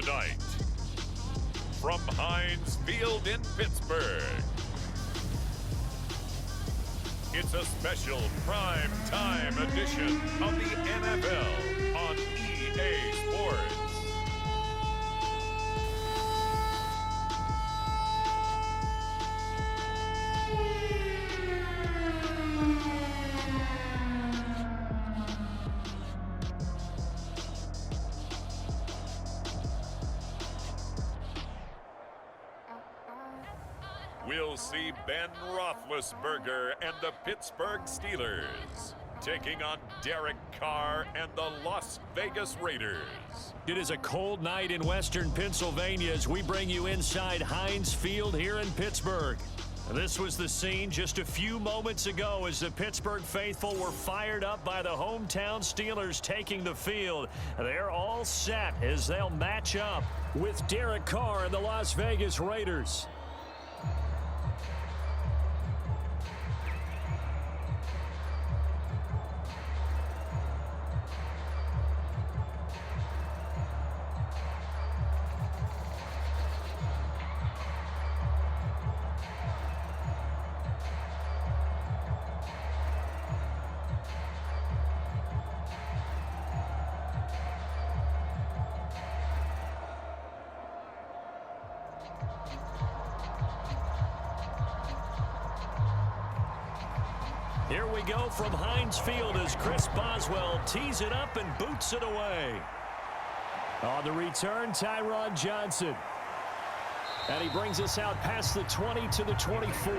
Tonight, from Heinz Field in Pittsburgh, it's a special prime time edition of the NFL on EA Sports. We'll see Ben Roethlisberger and the Pittsburgh Steelers taking on Derek Carr and the Las Vegas Raiders. It is a cold night in western Pennsylvania as we bring you inside Heinz Field here in Pittsburgh. This was the scene just a few moments ago as the Pittsburgh faithful were fired up by the hometown Steelers taking the field. They're all set as they'll match up with Derek Carr and the Las Vegas Raiders. Here we go from Heinz Field as Chris Boswell tees it up and boots it away. On the return, Tyron Johnson. And he brings us out past the 20 to the 24.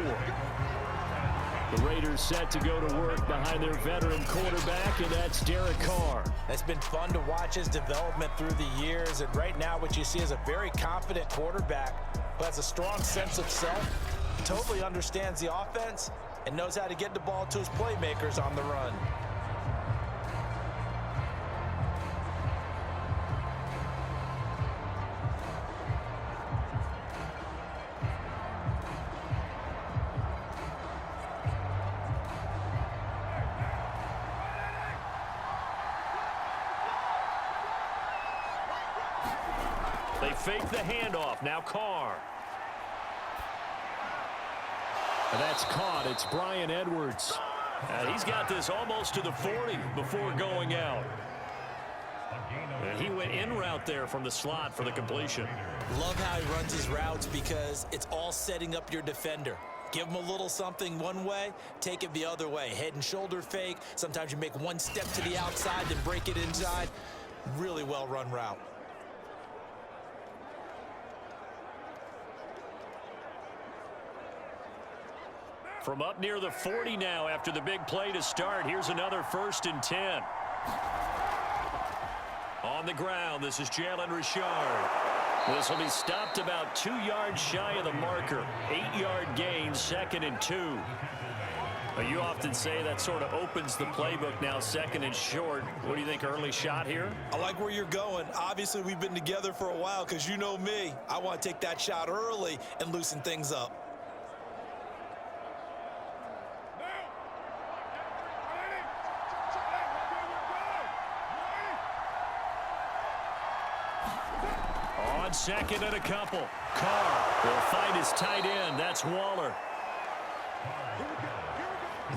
The Raiders set to go to work behind their veteran quarterback, and that's Derek Carr. It's been fun to watch his development through the years, and right now what you see is a very confident quarterback who has a strong sense of self, totally understands the offense, and knows how to get the ball to his playmakers on the run. They fake the handoff. Now Carr. And that's caught. It's Brian Edwards. And he's got this almost to the 40 before going out. And he went in route there from the slot for the completion. Love how he runs his routes because it's all setting up your defender. Give him a little something one way, take it the other way. Head and shoulder fake. Sometimes you make one step to the outside, then break it inside. Really well run route. From up near the 40 now after the big play to start. Here's another 1st and 10. On the ground, this is Jalen Richard. This will be stopped about 2 yards shy of the marker. 8-yard gain, 2nd and 2. You often say that sort of opens the playbook now, 2nd and short. What do you think, early shot here? I like where you're going. Obviously, we've been together for a while because you know me. I want to take that shot early and loosen things up. On 2nd and a couple. Carr will find his tight end. That's Waller.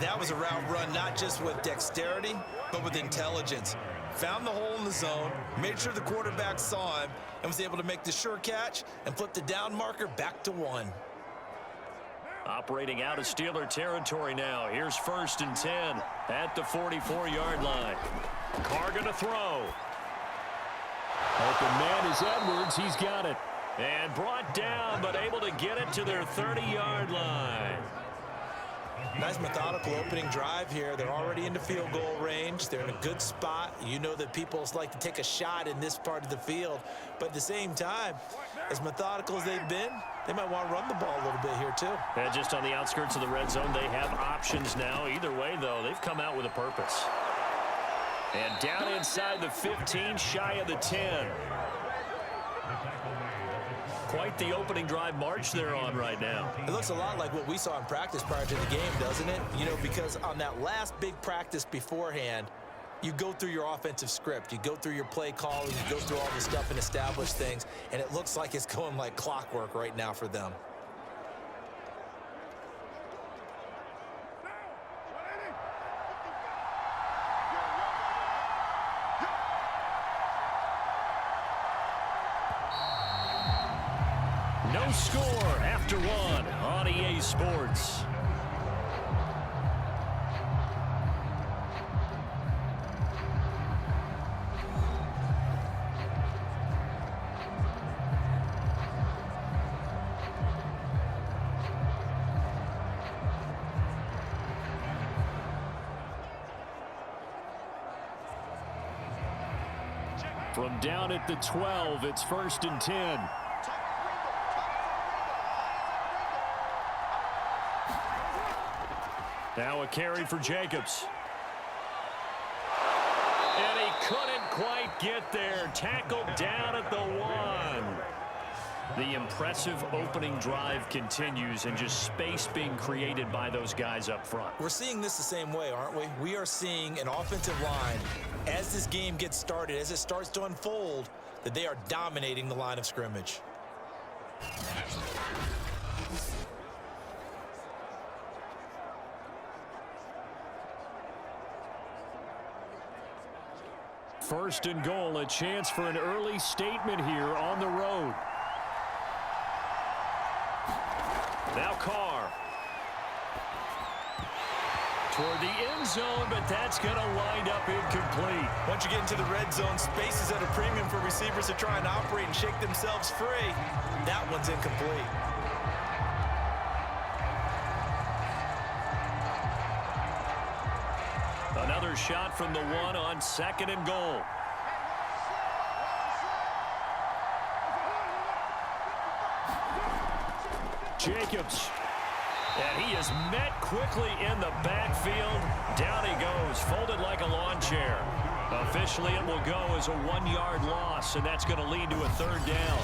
That was a route run not just with dexterity, but with intelligence. Found the hole in the zone, made sure the quarterback saw him, and was able to make the sure catch and flip the down marker back to 1. Operating out of Steeler territory now. Here's 1st and 10 at the 44-yard line. Carr going to throw. Open man is Edwards. He's got it. And brought down, but able to get it to their 30-yard line. Nice methodical opening drive here. They're already in the field goal range. They're in a good spot. You know that people like to take a shot in this part of the field. But at the same time, as methodical as they've been, they might want to run the ball a little bit here too. And just on the outskirts of the red zone, they have options now. Either way, though, they've come out with a purpose. And down inside the 15, shy of the 10. Quite the opening drive march they're on right now. It looks a lot like what we saw in practice prior to the game, doesn't it? You know, because on that last big practice beforehand, You go through your offensive script. You go through your play calling. You go through all the stuff and establish things. And it looks like it's going like clockwork right now for them. No score after one on EA Sports. From down at the 12, it's 1st and 10. Now a carry for Jacobs. And he couldn't quite get there. Tackled down at the 1. The impressive opening drive continues, and just space being created by those guys up front. We're seeing this the same way, aren't we? We are seeing an offensive line, as this game gets started, as it starts to unfold, that they are dominating the line of scrimmage. First and goal, a chance for an early statement here on the road. Now Carr. Toward the end zone, but that's going to wind up incomplete. Once you get into the red zone, space is at a premium for receivers to try and operate and shake themselves free. That one's incomplete. Another shot from the 1 on 2nd and goal. Jacobs. And he is met quickly in the backfield. Down he goes, folded like a lawn chair. Officially, it will go as a 1-yard loss, and that's going to lead to a 3rd down.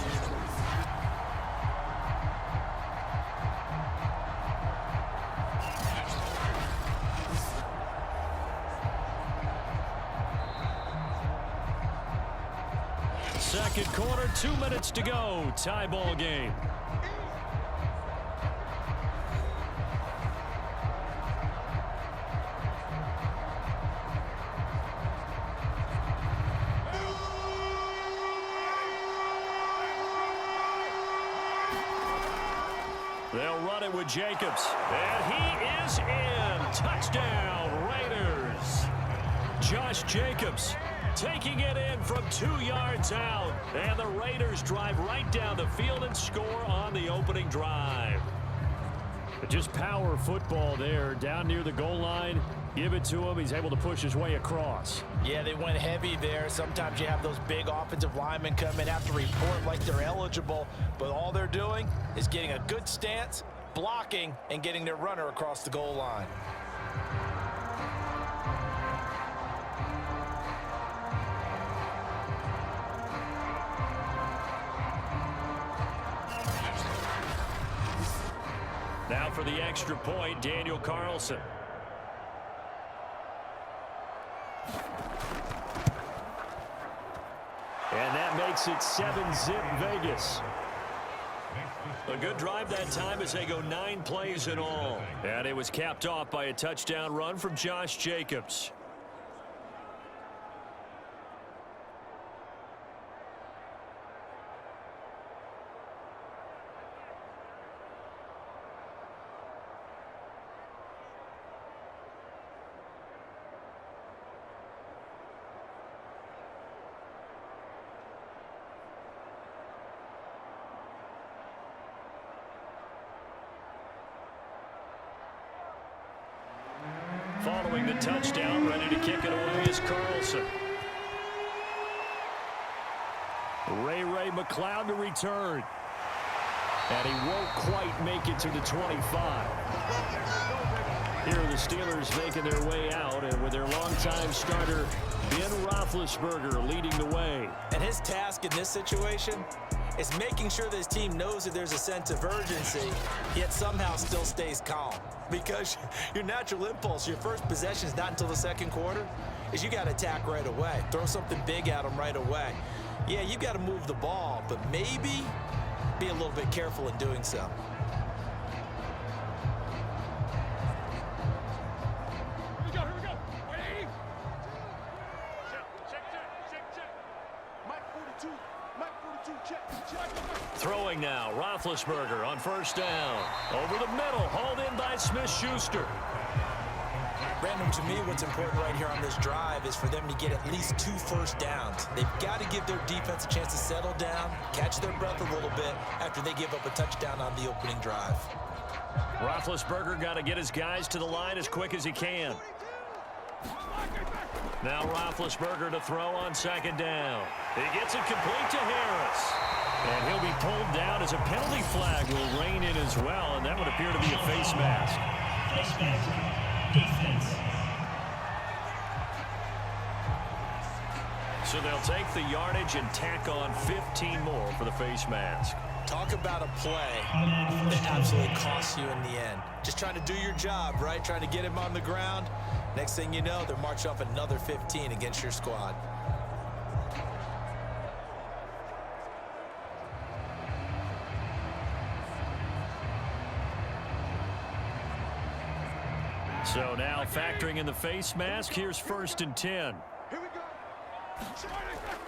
Second quarter, 2 minutes to go. Tie ball game. They'll run it with Jacobs. And he is in. Touchdown, Raiders. Josh Jacobs taking it in from 2 yards out. And the Raiders drive right down the field and score on the opening drive. Just power football there down near the goal line. Give it to him. He's able to push his way across. Yeah, they went heavy there. Sometimes you have those big offensive linemen come in, have to report like they're eligible, but all they're doing is getting a good stance, blocking, and getting their runner across the goal line. Now for the extra point, Daniel Carlson. And that makes it 7-zip Vegas. A good drive that time as they go 9 plays in all. And it was capped off by a touchdown run from Josh Jacobs. Following the touchdown, ready to kick it away is Carlson. Ray McLeod to return. And he won't quite make it to the 25. Here are the Steelers making their way out, and with their longtime starter, Ben Roethlisberger, leading the way. And his task in this situation is making sure that his team knows that there's a sense of urgency, yet somehow still stays calm. Because your natural impulse, your first possession is not until the second quarter. is you got to attack right away. Throw something big at them right away. Yeah, you got to move the ball, but maybe be a little bit careful in doing so. Throwing now, Roethlisberger on first down. Over the middle, hauled in by Smith-Schuster. Brandon, to me, what's important right here on this drive is for them to get at least 2 first downs. They've got to give their defense a chance to settle down, catch their breath a little bit after they give up a touchdown on the opening drive. Roethlisberger got to get his guys to the line as quick as he can. Now Roethlisberger to throw on second down. He gets it complete to Harris. And he'll be pulled down as a penalty flag will rein in as well, and that would appear to be a face mask. Face mask. Defense. So they'll take the yardage and tack on 15 more for the face mask. Talk about a play that absolutely costs you in the end. Just trying to do your job, right? Trying to get him on the ground. Next thing you know, they're marching off another 15 against your squad. So now factoring in the face mask, here's 1st and 10.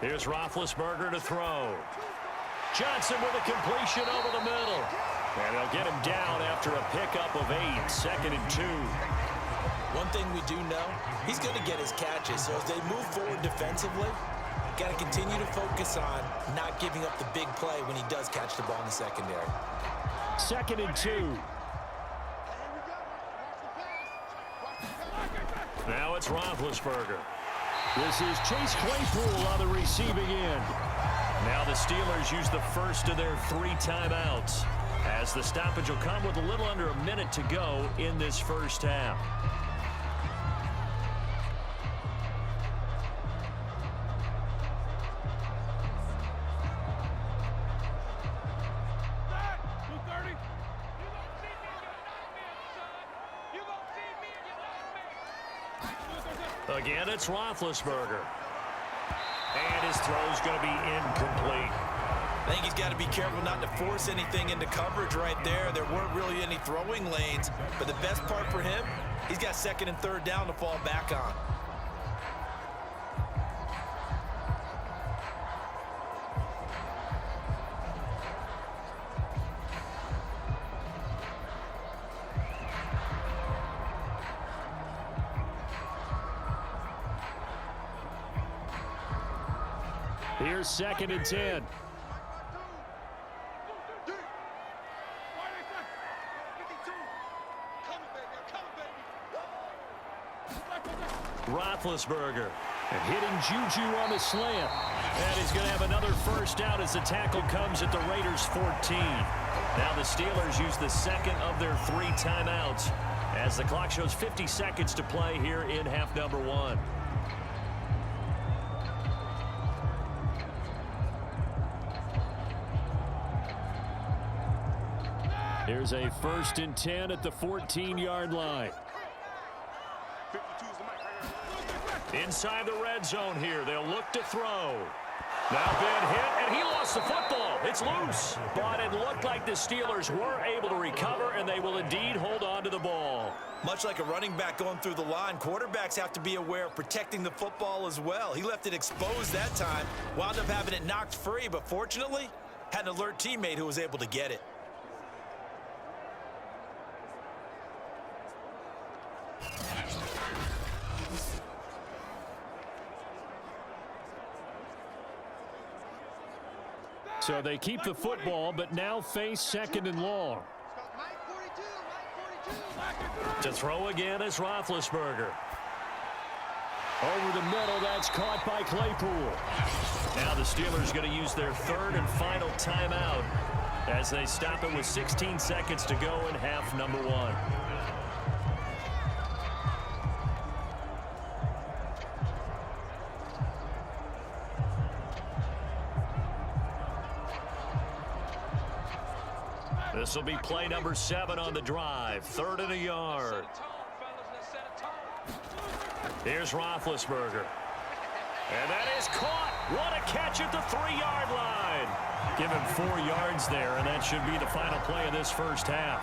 Here's Roethlisberger to throw. Johnson with a completion over the middle. And they'll get him down after a pickup of 8, 2nd and 2. One thing we do know, he's going to get his catches. So as they move forward defensively, got to continue to focus on not giving up the big play when he does catch the ball in the secondary. 2nd and 2. Now it's Roethlisberger. This is Chase Claypool on the receiving end. Now the Steelers use the first of their 3 timeouts, as the stoppage will come with a little under a minute to go in this first half. Again, it's Roethlisberger. And his throw's going to be incomplete. I think he's got to be careful not to force anything into coverage right there. There weren't really any throwing lanes, but the best part for him, he's got 2nd and 3rd down to fall back on. Here's 2nd and 10. Roethlisberger and hitting Juju on the slant. And he's going to have another first down as the tackle comes at the Raiders' 14. Now the Steelers use the 2nd of their 3 timeouts as the clock shows 50 seconds to play here in half number 1. Here's a 1st and 10 at the 14-yard line. Inside the red zone here, they'll look to throw. Now been hit, and he lost the football. It's loose. But it looked like the Steelers were able to recover, and they will indeed hold on to the ball. Much like a running back going through the line, quarterbacks have to be aware of protecting the football as well. He left it exposed that time, wound up having it knocked free, but fortunately, had an alert teammate who was able to get it. So they keep the football, but now face 2nd and long. To throw again is Roethlisberger. Over the middle, that's caught by Claypool. Now the Steelers going to use their 3rd and final timeout as they stop it with 16 seconds to go in half number 1. This will be play number 7 on the drive. 3rd and a yard. Here's Roethlisberger. And that is caught. What a catch at the 3-yard line. Give him 4 yards there, and that should be the final play of this first half.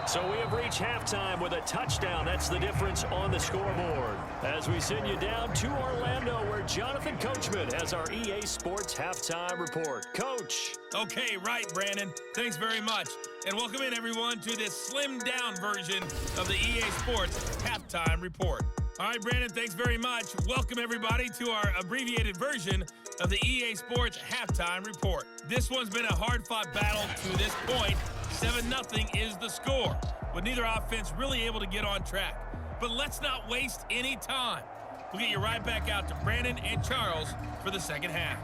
So we have reached halftime with a touchdown. That's the difference on the scoreboard. As we send you down to Orlando, where Jonathan Coachman has our EA Sports Halftime Report. Coach. Okay, right, Brandon. Thanks very much. And welcome in, everyone, to this slimmed-down version of the EA Sports Halftime Report. All right, Brandon, thanks very much. Welcome, everybody, to our abbreviated version of the EA Sports Halftime Report. This one's been a hard-fought battle to this point. 7-0 is the score, with neither offense really able to get on track. But let's not waste any time. We'll get you right back out to Brandon and Charles for the second half.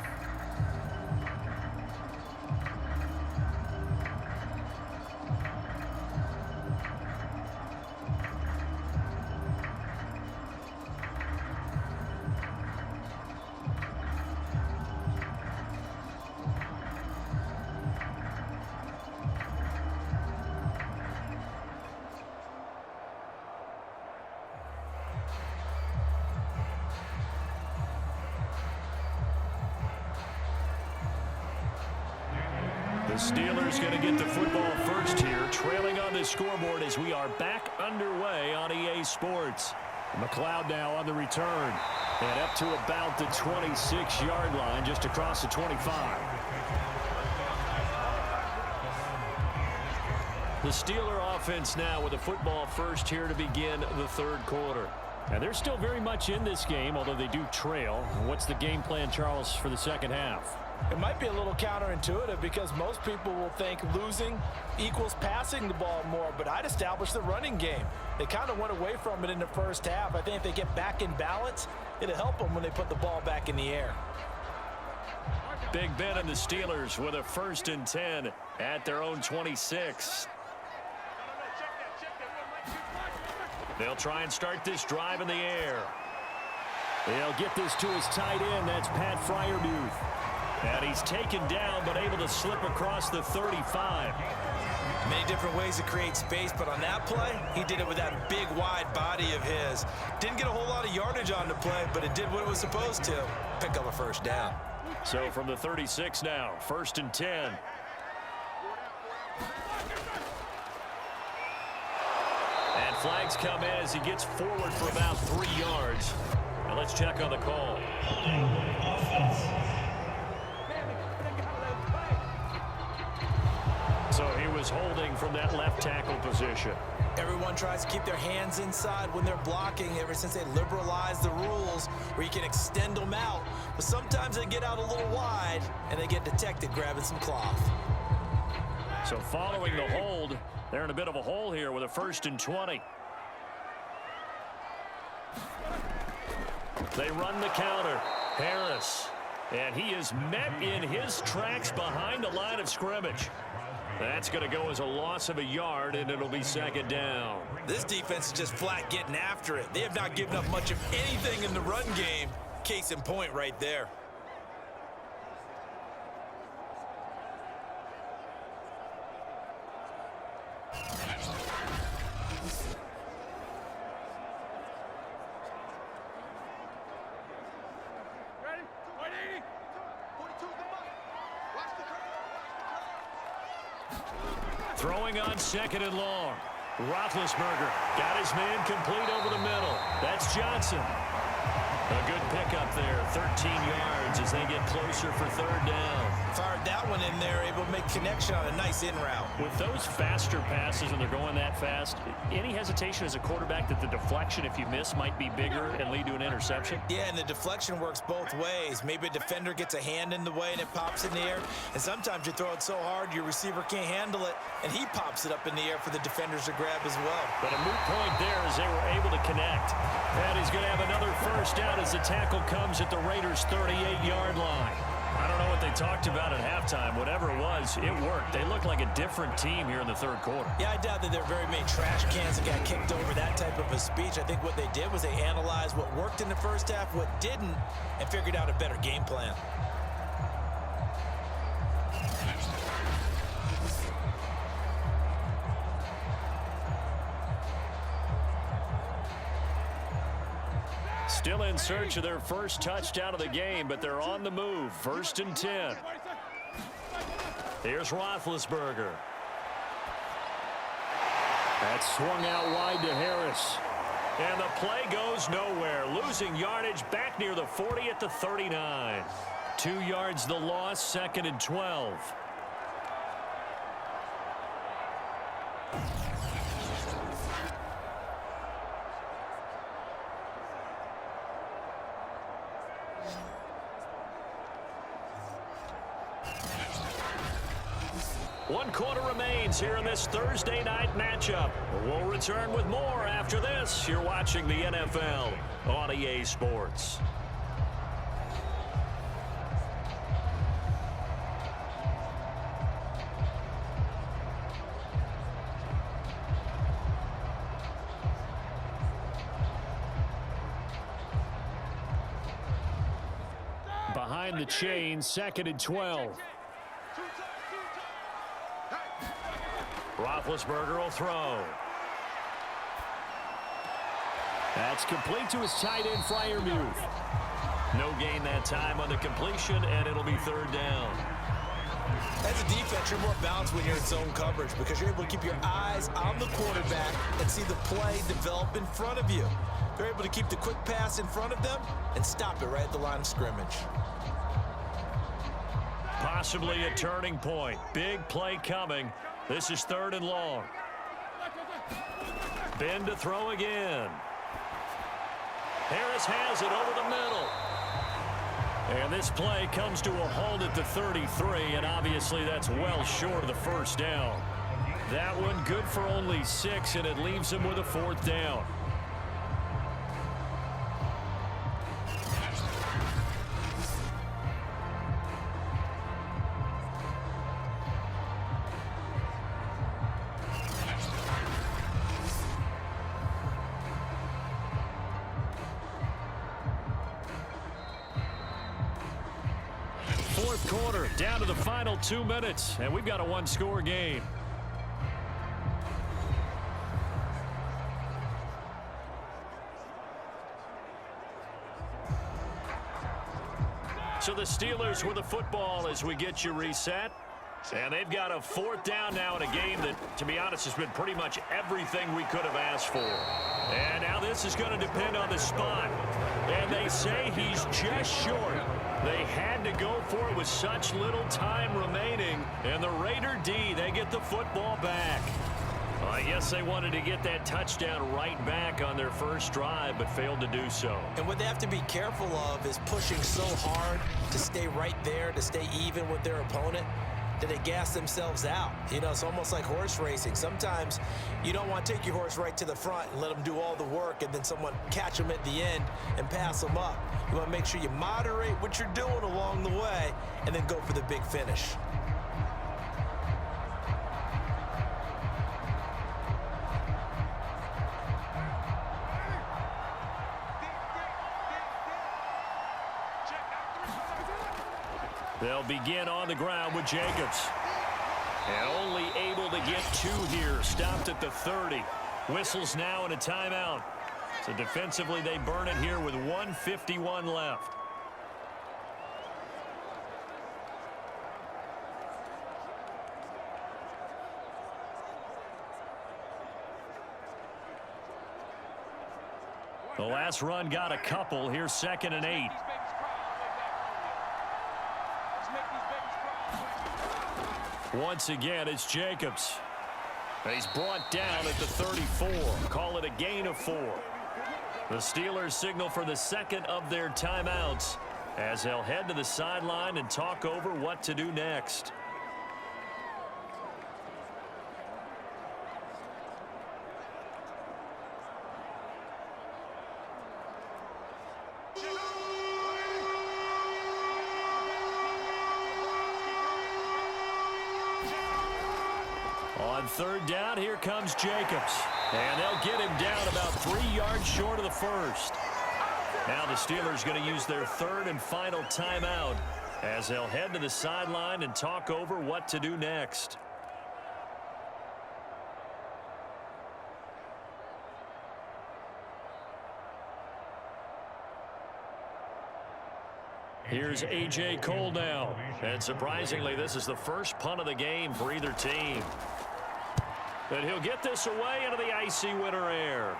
The Steelers going to get the football first here, trailing on the scoreboard as we are back underway on EA Sports. McLeod now on the return, and up to about the 26-yard line, just across the 25. The Steeler offense now with the football first here to begin the third quarter. And they're still very much in this game, although they do trail. What's the game plan, Charles, for the second half? It might be a little counterintuitive because most people will think losing equals passing the ball more, but I'd establish the running game. They kind of went away from it in the first half. I think if they get back in balance, it'll help them when they put the ball back in the air. Big Ben and the Steelers with a 1st and 10 at their own 26. They'll try and start this drive in the air. They'll get this to his tight end. That's Pat Freiermuth. And he's taken down, but able to slip across the 35. Many different ways to create space, but on that play, he did it with that big, wide body of his. Didn't get a whole lot of yardage on the play, but it did what it was supposed to. Pick up a first down. So from the 36 now, 1st and 10. And flags come in as he gets forward for about 3 yards. Now let's check on the call. So he was holding from that left tackle position. Everyone tries to keep their hands inside when they're blocking ever since they liberalized the rules where you can extend them out. But sometimes they get out a little wide and they get detected grabbing some cloth. So following the hold, they're in a bit of a hole here with a 1st and 20. They run the counter. Harris. And he is met in his tracks behind the line of scrimmage. That's going to go as a loss of a yard, and it'll be 2nd down. This defense is just flat getting after it. They have not given up much of anything in the run game. Case in point right there. Throwing on 2nd and long. Roethlisberger got his man complete over the middle. That's Johnson. A good pickup there, 13 yards as they get closer for 3rd down. Fired that one in there, able to make connection on a nice in route. With those faster passes and they're going that fast, any hesitation as a quarterback that the deflection, if you miss, might be bigger and lead to an interception? Yeah, and the deflection works both ways. Maybe a defender gets a hand in the way and it pops in the air. And sometimes you throw it so hard your receiver can't handle it, and he pops it up in the air for the defenders to grab as well. But a moot point there as they were able to connect. And he's going to have another 1st down as the tackle comes at the Raiders' 38-yard line. I don't know what they talked about at halftime. Whatever it was, it worked. They look like a different team here in the 3rd quarter. Yeah, I doubt that there are very many trash cans that got kicked over, that type of a speech. I think what they did was they analyzed what worked in the first half, what didn't, and figured out a better game plan. Still in search of their first touchdown of the game, but they're on the move. 1st and 10. Here's Roethlisberger. That's swung out wide to Harris. And the play goes nowhere. Losing yardage back near the 40 at the 39. 2 yards the loss, 2nd and 12. One quarter remains here in this Thursday night matchup. We'll return with more after this. You're watching the NFL on EA Sports. Behind the chain, 2nd and 12. Roethlisberger will throw. That's complete to his tight end, Freiermuth. No gain that time on the completion, and it'll be 3rd down. As a defense, you're more balanced when you're in zone coverage because you're able to keep your eyes on the quarterback and see the play develop in front of you. They're able to keep the quick pass in front of them and stop it right at the line of scrimmage. Possibly a turning point. Big play coming. This is 3rd and long. Ben to throw again. Harris has it over the middle. And this play comes to a halt at the 33, and obviously that's well short of the 1st down. That one good for only 6, and it leaves him with a 4th down. Quarter down to the final 2 minutes, and we've got a 1-score game. So the Steelers with the football as we get you reset. And they've got a 4th down now in a game that, to be honest, has been pretty much everything we could have asked for. And now this is going to depend on the spot. And they say he's just short. They had to go for it with such little time remaining. And the Raider D, they get the football back. Well, I guess they wanted to get that touchdown right back on their first drive, but failed to do so. And what they have to be careful of is pushing so hard to stay right there, to stay even with their opponent, that they gas themselves out. You know, it's almost like horse racing. Sometimes you don't want to take your horse right to the front and let them do all the work and then someone catch them at the end and pass them up. You want to make sure you moderate what you're doing along the way and then go for the big finish. They'll begin on the ground with Jacobs. And only able to get 2 here. Stopped at the 30. Whistles now and a timeout. So defensively, they burn it here with 1:51 left. The last run got a couple. Here's 2nd and 8. Once again, it's Jacobs. He's brought down at the 34. Call it a gain of 4. The Steelers signal for the 2nd of their timeouts as they'll head to the sideline and talk over what to do next. On 3rd down, here comes Jacobs. And they'll get him down about 3 yards short of the 1st. Now the Steelers going to use their 3rd and final timeout as they'll head to the sideline and talk over what to do next. Here's A.J. Cole now. And surprisingly, this is the first punt of the game for either team. And he'll get this away into the icy winter air.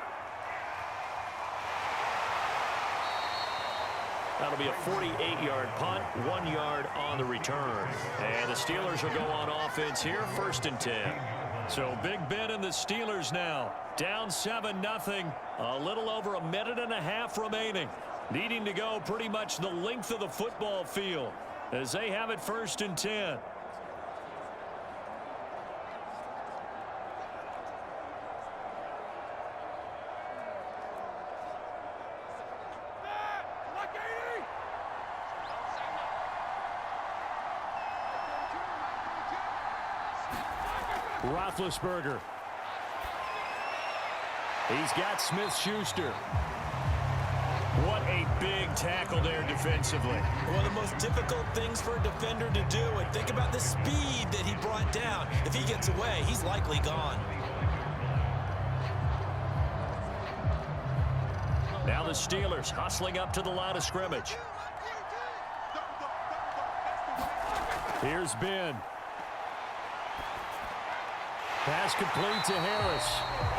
That'll be a 48-yard punt, 1 yard on the return. And the Steelers will go on offense here, 1st and 10. So Big Ben and the Steelers now down 7-0. A little over a minute and a half remaining. Needing to go pretty much the length of the football field as they have it 1st and 10. Roethlisberger. He's got Smith-Schuster. What a big tackle there defensively. One of the most difficult things for a defender to do. And think about the speed that he brought down. If he gets away, he's likely gone. Now the Steelers hustling up to the line of scrimmage. Here's Ben. Pass complete to Harris.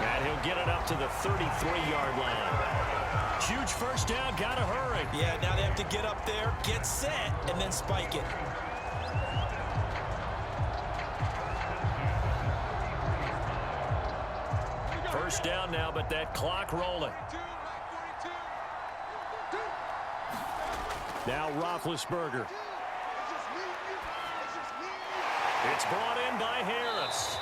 And he'll get it up to the 33-yard line. Huge first down, gotta hurry. Yeah, now they have to get up there, get set, and then spike it. First down now, but that clock rolling. Now Roethlisberger. It's brought in by Harris.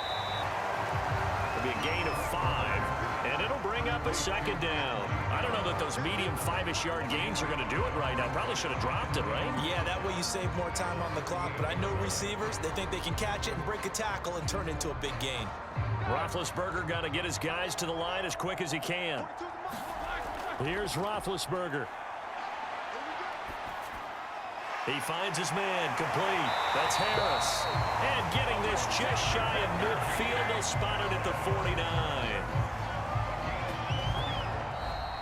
It'll be a gain of 5, and it'll bring up a 2nd down. I don't know that those medium 5-ish yard gains are going to do it right now. Probably should have dropped it, right? Yeah, that way you save more time on the clock, but I know receivers, they think they can catch it and break a tackle and turn it into a big gain. Roethlisberger got to get his guys to the line as quick as he can. Here's Roethlisberger. He finds his man, complete. That's Harris. And getting this just shy of midfield, they'll spot it at the 49.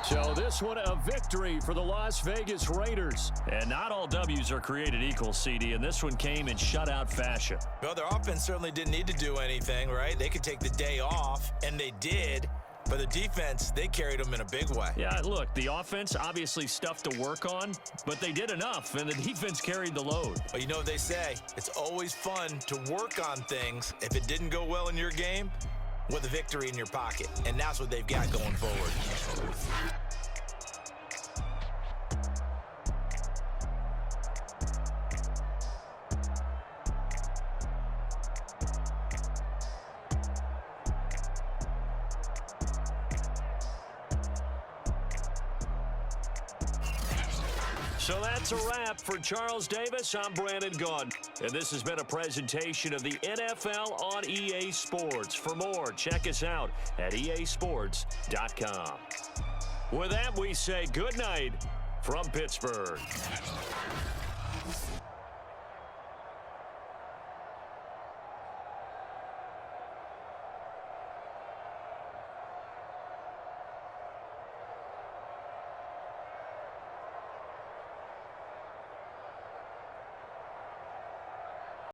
So this one a victory for the Las Vegas Raiders. And not all W's are created equal, CD, and this one came in shutout fashion. Well, their offense certainly didn't need to do anything, right? They could take the day off, and they did. But the defense, they carried them in a big way. Yeah, look, the offense, obviously stuff to work on, but they did enough, and the defense carried the load. But you know what they say, it's always fun to work on things. If it didn't go well in your game, with a victory in your pocket. And that's what they've got going forward. So that's a wrap for Charles Davis. I'm Brandon Gaudin, and this has been a presentation of the NFL on EA Sports. For more, check us out at easports.com. With that, we say good night from Pittsburgh.